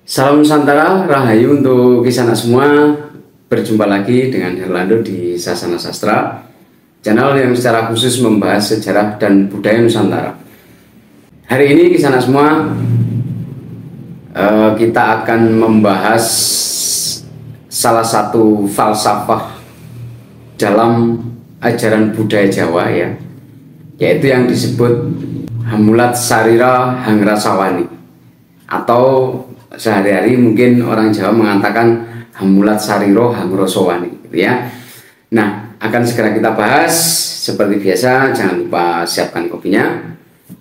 Salam Nusantara, Rahayu untuk kisah anak semua. Berjumpa lagi dengan Herlando di Sasana Sastra, channel yang secara khusus membahas sejarah dan budaya Nusantara. Hari ini kisah anak semua, kita akan membahas salah satu falsafah dalam ajaran budaya Jawa, yaitu yang disebut Hamulat Sarira Hangrasawani, atau sehari-hari mungkin orang Jawa mengatakan Hamulat Sariro Hangrasawani, gitu ya. Nah, akan segera kita bahas. Seperti biasa, jangan lupa siapkan kopinya,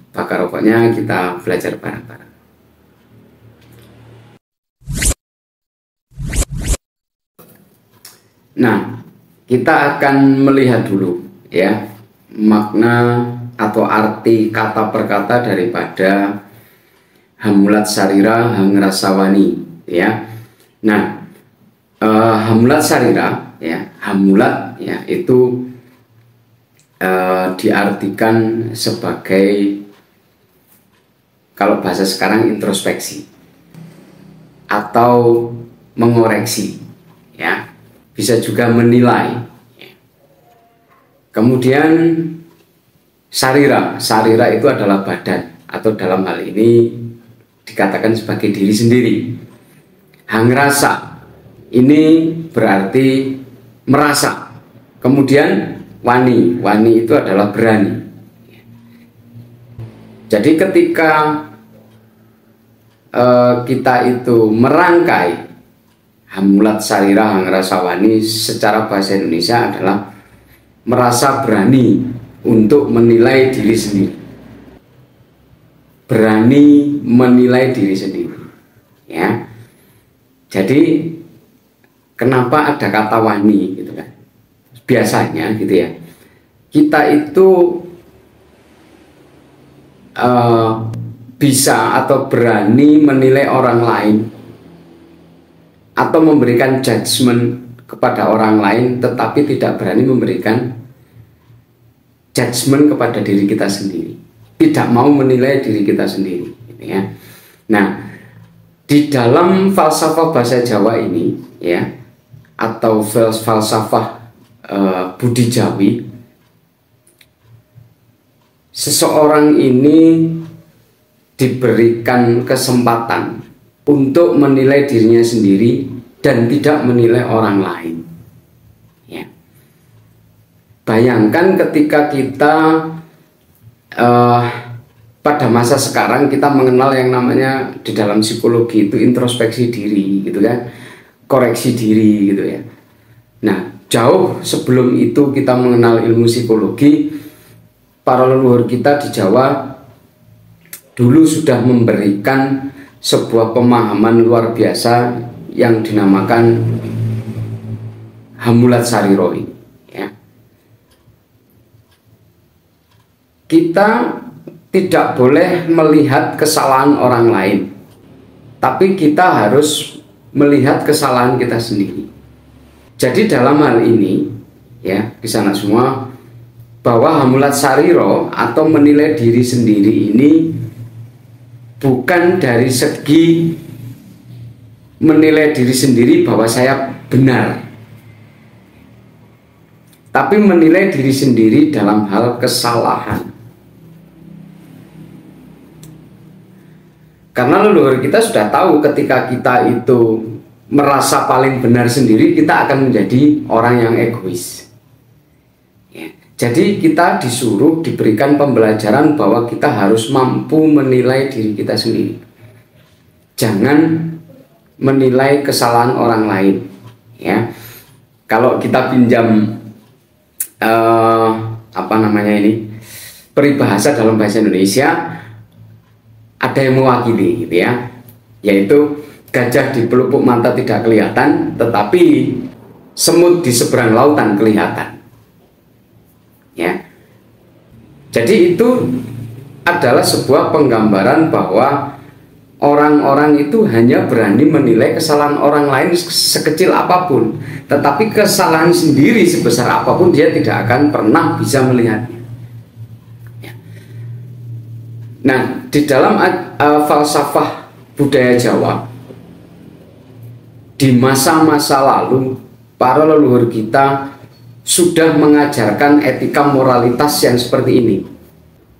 bakar rokoknya, kita belajar bareng-bareng. Nah, kita akan melihat dulu makna atau arti kata per kata daripada Hamulat Sarira Hangrasawani, Nah, Hamulat Sarira, Hamulat, itu diartikan sebagai, kalau bahasa sekarang, introspeksi atau mengoreksi, bisa juga menilai. Kemudian sarira itu adalah badan, atau dalam hal ini dikatakan sebagai diri sendiri. Hangrasa ini berarti merasa. Kemudian wani itu adalah berani. Jadi ketika kita itu merangkai Hamulat Sarira Hangrasawani secara bahasa Indonesia adalah merasa berani untuk menilai diri sendiri. Berani menilai diri sendiri, Jadi kenapa ada kata wani, gitu kan? Biasanya gitu ya, kita itu bisa atau berani menilai orang lain atau memberikan judgement kepada orang lain, tetapi tidak berani memberikan judgement kepada diri kita sendiri, tidak mau menilai diri kita sendiri, Nah, di dalam falsafah bahasa Jawa ini, atau falsafah Budi Jawi, seseorang ini diberikan kesempatan untuk menilai dirinya sendiri dan tidak menilai orang lain. Bayangkan ketika kita pada masa sekarang kita mengenal yang namanya di dalam psikologi itu introspeksi diri, gitu kan, koreksi diri, gitu ya. Nah, jauh sebelum itu kita mengenal ilmu psikologi, para leluhur kita di Jawa dulu sudah memberikan sebuah pemahaman luar biasa yang dinamakan Hamulat Sariro. Kita tidak boleh melihat kesalahan orang lain, tapi kita harus melihat kesalahan kita sendiri. Jadi dalam hal ini, di sana semua, bahwa Hamulat Sariro atau menilai diri sendiri ini bukan dari segi menilai diri sendiri bahwa saya benar, tapi menilai diri sendiri dalam hal kesalahan. Karena leluhur kita sudah tahu ketika kita itu merasa paling benar sendiri, kita akan menjadi orang yang egois. Jadi kita disuruh, diberikan pembelajaran bahwa kita harus mampu menilai diri kita sendiri. Jangan menilai kesalahan orang lain. Kalau kita pinjam peribahasa dalam bahasa Indonesia, ada yang mewakili, yaitu gajah di pelupuk mata tidak kelihatan, tetapi semut di seberang lautan kelihatan. Jadi itu adalah sebuah penggambaran bahwa orang-orang itu hanya berani menilai kesalahan orang lain sekecil apapun, tetapi kesalahan sendiri sebesar apapun dia tidak akan pernah bisa melihatnya. Nah, di dalam falsafah budaya Jawa di masa-masa lalu para leluhur kita sudah mengajarkan etika moralitas yang seperti ini.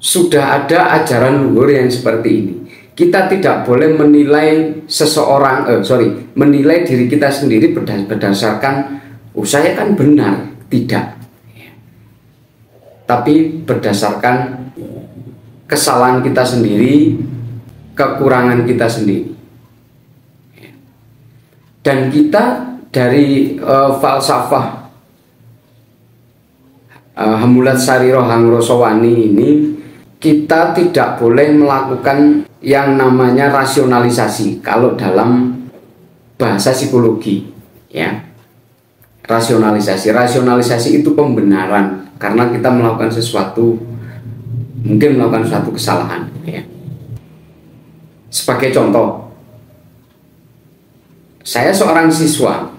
Sudah ada ajaran luhur yang seperti ini. Kita tidak boleh menilai menilai diri kita sendiri berdasarkan saya kan benar, tidak. Tapi berdasarkan kesalahan kita sendiri, kekurangan kita sendiri. Dan kita dari falsafah Hamulat Sariro Hangrosowani ini, kita tidak boleh melakukan yang namanya rasionalisasi kalau dalam bahasa psikologi, ya. Rasionalisasi itu pembenaran karena kita melakukan sesuatu, mungkin melakukan suatu kesalahan, ya. Sebagai contoh, saya seorang siswa,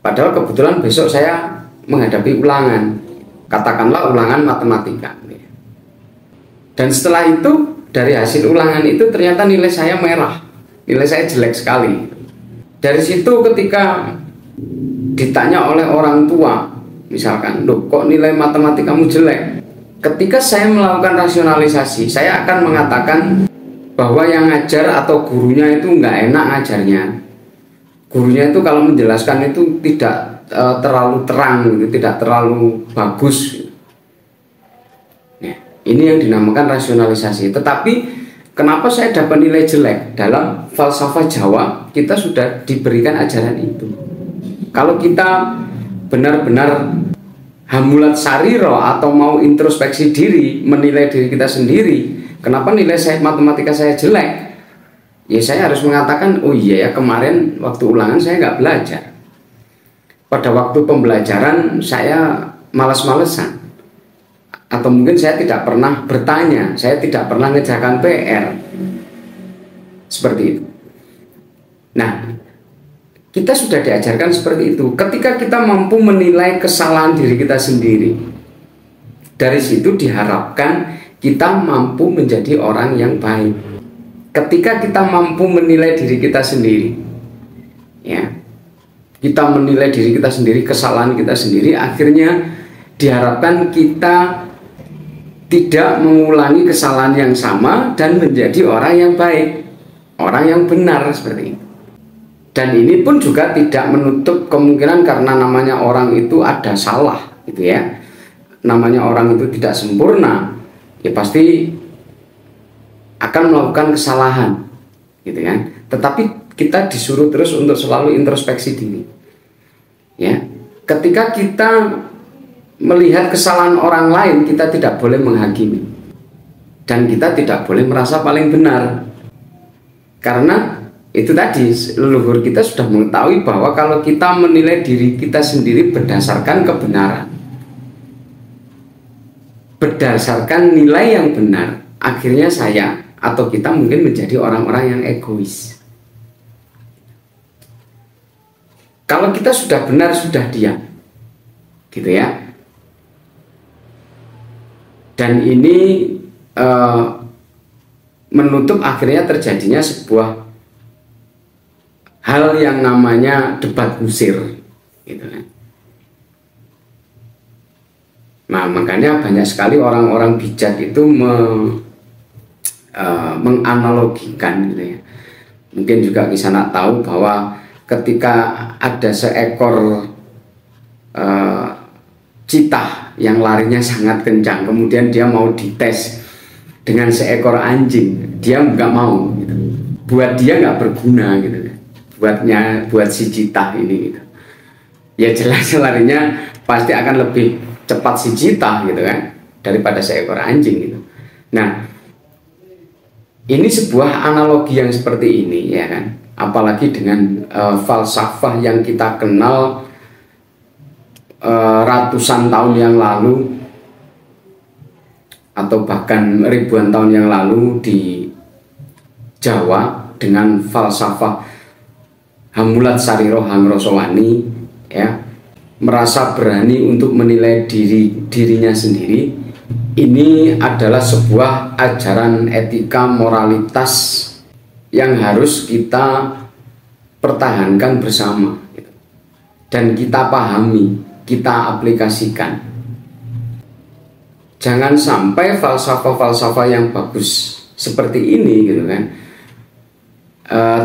padahal kebetulan besok saya menghadapi ulangan, katakanlah ulangan matematika. Dan setelah itu, dari hasil ulangan itu ternyata nilai saya merah, nilai saya jelek sekali. Dari situ ketika ditanya oleh orang tua, misalkan, loh kok nilai matematikamu jelek? Ketika saya melakukan rasionalisasi, saya akan mengatakan bahwa yang ngajar atau gurunya itu nggak enak ngajarnya. Gurunya itu kalau menjelaskan itu tidak terlalu terang, tidak terlalu bagus. Nah, ini yang dinamakan rasionalisasi. Tetapi kenapa saya dapat nilai jelek? Dalam falsafah Jawa kita sudah diberikan ajaran itu. Kalau kita benar-benar hamulat sariro atau mau introspeksi diri, menilai diri kita sendiri, kenapa nilai matematika saya jelek? Ya saya harus mengatakan, oh iya ya, kemarin waktu ulangan saya nggak belajar. Pada waktu pembelajaran saya malas-malesan. Atau mungkin saya tidak pernah bertanya, saya tidak pernah ngerjakan PR. Seperti itu. Nah, kita sudah diajarkan seperti itu. Ketika kita mampu menilai kesalahan diri kita sendiri, dari situ diharapkan kita mampu menjadi orang yang baik. Ketika kita mampu menilai diri kita sendiri, ya, kita menilai diri kita sendiri, kesalahan kita sendiri, akhirnya diharapkan kita tidak mengulangi kesalahan yang sama dan menjadi orang yang baik, orang yang benar, seperti itu. Dan ini pun juga tidak menutup kemungkinan karena namanya orang itu ada salah, gitu ya. Namanya orang itu tidak sempurna, ya pasti akan melakukan kesalahan, gitu kan. Tetapi kita disuruh terus untuk selalu introspeksi diri, ya. Ketika kita melihat kesalahan orang lain, kita tidak boleh menghakimi, dan kita tidak boleh merasa paling benar, karena itu tadi leluhur kita sudah mengetahui bahwa kalau kita menilai diri kita sendiri berdasarkan kebenaran, berdasarkan nilai yang benar, akhirnya saya atau kita mungkin menjadi orang-orang yang egois. Kalau kita sudah benar, sudah diam, gitu ya. Dan ini menutup akhirnya terjadinya sebuah hal yang namanya debat kusir, gitu kan. Nah, makanya banyak sekali orang-orang bijak itu menganalogikan, gitu ya. Mungkin juga Kisanak tahu bahwa ketika ada seekor citah yang larinya sangat kencang, kemudian dia mau dites dengan seekor anjing, dia nggak mau, gitu. Buat dia nggak berguna, gitu. Buat si citah ini, gitu. Ya jelas larinya pasti akan lebih cepat si citah, gitu kan, daripada seekor anjing, gitu. Nah, ini sebuah analogi yang seperti ini, ya kan. Apalagi dengan falsafah yang kita kenal ratusan tahun yang lalu atau bahkan ribuan tahun yang lalu di Jawa, dengan falsafah Hamulat Sariro Hangrosowani, ya, merasa berani untuk menilai dirinya sendiri. Ini adalah sebuah ajaran etika moralitas yang harus kita pertahankan bersama gitu. Dan kita pahami, kita aplikasikan. Jangan sampai falsafah-falsafah yang bagus seperti ini gitu kan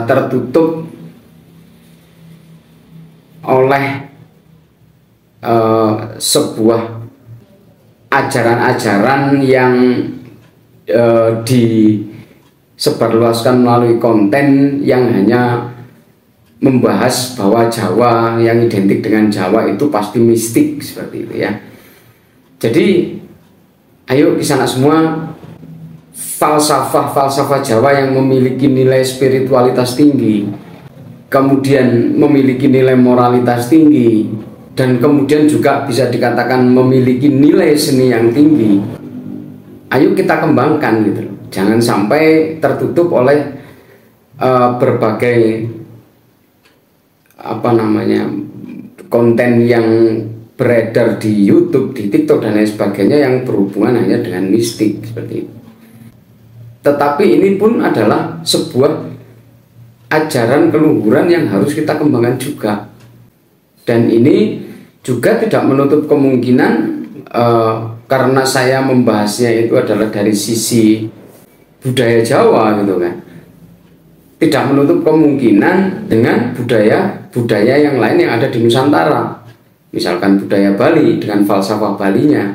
tertutup oleh sebuah ajaran-ajaran yang disebarluaskan melalui konten yang hanya membahas bahwa Jawa, yang identik dengan Jawa itu pasti mistik seperti itu ya. Jadi ayo di sana semua, falsafah Jawa yang memiliki nilai spiritualitas tinggi, kemudian memiliki nilai moralitas tinggi, dan kemudian juga bisa dikatakan memiliki nilai seni yang tinggi. Ayo kita kembangkan gitu. Jangan sampai tertutup oleh berbagai konten yang beredar di YouTube, di TikTok dan lain sebagainya yang berhubungan hanya dengan mistik seperti itu. Tetapi ini pun adalah sebuah ajaran keluhuran yang harus kita kembangkan juga. Dan ini juga tidak menutup kemungkinan karena saya membahasnya itu adalah dari sisi budaya Jawa gitu kan. Tidak menutup kemungkinan dengan budaya yang lain yang ada di Nusantara. Misalkan budaya Bali dengan falsafah Balinya,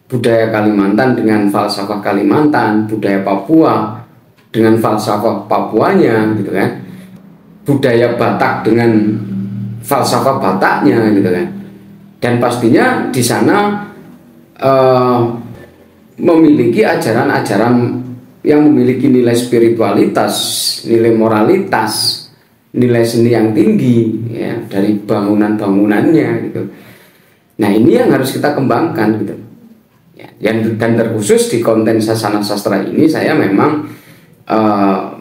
budaya Kalimantan dengan falsafah Kalimantan, budaya Papua dengan falsafah Papuanya gitu kan. Budaya Batak dengan falsafah Bataknya gitu kan. Dan pastinya di sana memiliki ajaran-ajaran yang memiliki nilai spiritualitas, nilai moralitas, nilai seni yang tinggi ya, dari bangunan-bangunannya gitu. Nah ini yang harus kita kembangkan gitu ya. Dan terkhusus di konten Sasana Sastra ini saya memang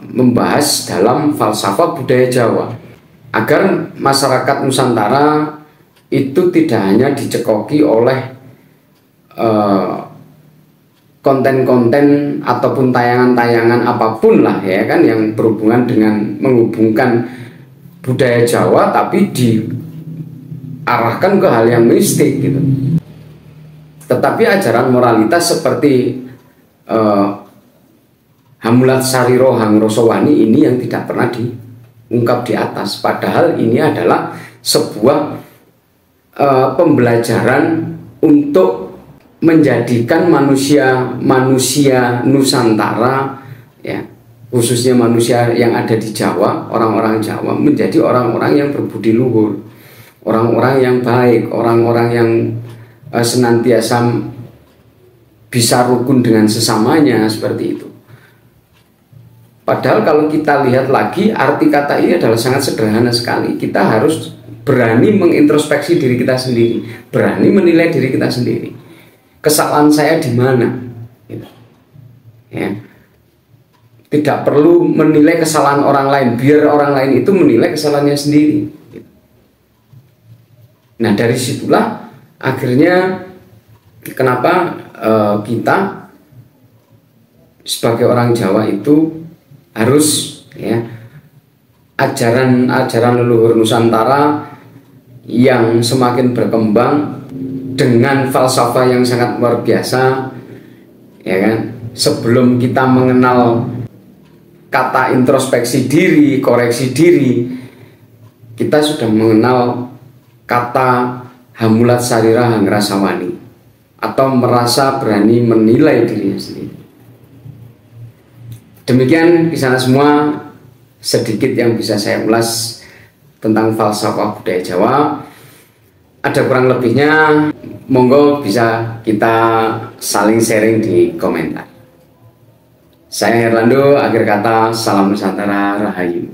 membahas dalam falsafah budaya Jawa agar masyarakat Nusantara itu tidak hanya dicekoki oleh konten-konten ataupun tayangan-tayangan apapun lah ya kan yang berhubungan dengan menghubungkan budaya Jawa tapi diarahkan ke hal yang mistik gitu. Tetapi ajaran moralitas seperti Hamulat Sariro Hangrosowani ini yang tidak pernah diungkap di atas, padahal ini adalah sebuah pembelajaran untuk menjadikan manusia Nusantara ya, khususnya manusia yang ada di Jawa, orang-orang Jawa menjadi orang-orang yang berbudi luhur, orang-orang yang baik, orang-orang yang senantiasa bisa rukun dengan sesamanya seperti itu. Padahal kalau kita lihat lagi arti kata ini adalah sangat sederhana sekali. Kita harus berani mengintrospeksi diri kita sendiri, berani menilai diri kita sendiri. Kesalahan saya di mana? Gitu. Ya. Tidak perlu menilai kesalahan orang lain, biar orang lain itu menilai kesalahannya sendiri. Gitu. Nah dari situlah akhirnya kenapa kita sebagai orang Jawa itu harus ya ajaran leluhur Nusantara yang semakin berkembang dengan falsafah yang sangat luar biasa ya kan. Sebelum kita mengenal kata introspeksi diri, koreksi diri, kita sudah mengenal kata Hamulat Sarira Hangrasawani atau merasa berani menilai dirinya sendiri. Demikian di sana semua sedikit yang bisa saya ulas tentang falsafah budaya Jawa. Ada kurang lebihnya, monggo bisa kita saling sharing di komentar. Saya Herlando, akhir kata, salam Nusantara, Rahayu.